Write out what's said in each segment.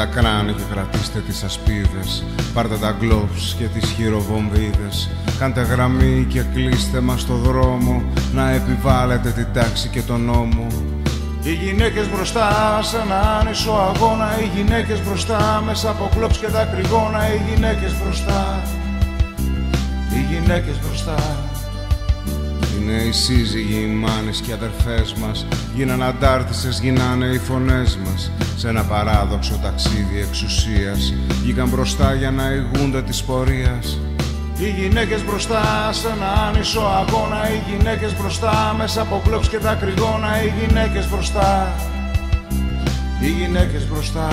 τα κράνη και κρατήστε τις ασπίδες. Πάρτε τα γκλόβς και τις χειροβομβίδες. Κάντε γραμμή και κλείστε μας στο δρόμο, να επιβάλλετε την τάξη και τον νόμο. Οι γυναίκες μπροστά σε έναν άνισο αγώνα, οι γυναίκες μπροστά μέσα από κλόψ και δακρυγόνα, οι γυναίκες μπροστά, οι γυναίκες μπροστά. Είναι οι σύζυγοι, οι μάνες και οι αδερφές μας, γίναν αντάρτισες, γίνανε οι φωνές μας. Σε ένα παράδοξο ταξίδι εξουσίας, βγήκαν μπροστά για να ηγούνται της πορείας. Οι γυναίκες μπροστά σε ένα άνισο αγώνα, οι γυναίκες μπροστά μέσα από κλόψ και δακρυγόνα, οι γυναίκες μπροστά, οι γυναίκες μπροστά.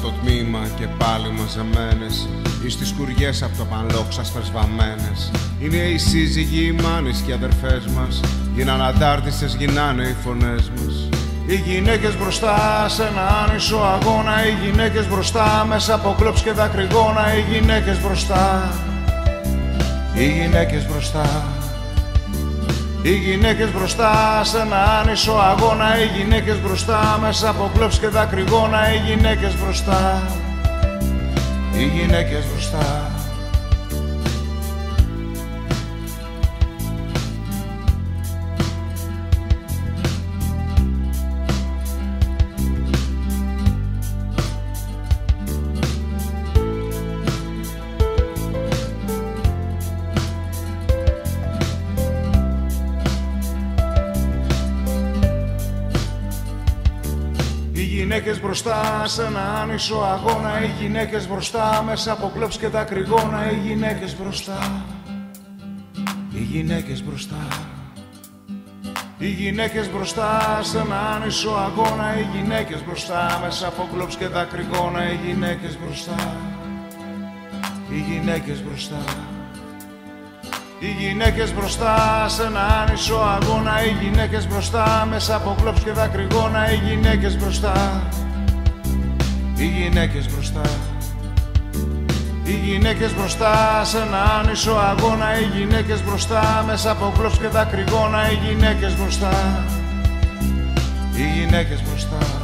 Το τμήμα και πάλι μαζεμένες, ή στις σκουριές απ' το πανλόξα σφεσβαμένες. Είναι οι σύζυγοι, οι μάνες και οι αδερφές μας, γίναν αντάρτισες, γίνανε οι φωνές μας. Οι γυναίκες μπροστά σε ένα άνισο αγώνα, οι γυναίκες μπροστά μέσα από κλόψ και δακρυγόνα, οι γυναίκες μπροστά, οι γυναίκες μπροστά. Οι γυναίκες μπροστά σε ένα άνισο αγώνα, οι γυναίκες μπροστά μέσα από κλόψ και δακρυγόνα, οι γυναίκες μπροστά, οι γυναίκες μπροστά. Οι γυναίκες μπροστά σε ένα άνισο αγώνα, οι γυναίκες μπροστά μέσα από κλόψ και δακρυγόνα, οι γυναίκες μπροστά, οι γυναίκες μπροστά. Οι γυναίκες μπροστά σε ένα άνισο αγώνα, οι γυναίκες μπροστά μέσα από κλόψ και δακρυγόνα, οι γυναίκες μπροστά, οι γυναίκες μπροστά. Οι γυναίκες μπροστά σε ένα άνισο αγώνα, οι γυναίκες μπροστά μέσα από κλόψ και δακρυγόνα, οι γυναίκες μπροστά, οι γυναίκες μπροστά. Οι γυναίκες μπροστά σε ένα άνισο αγώνα, οι γυναίκες μπροστά μέσα από κλόψ και δακρυγόνα, οι γυναίκες μπροστά, οι γυναίκες μπροστά.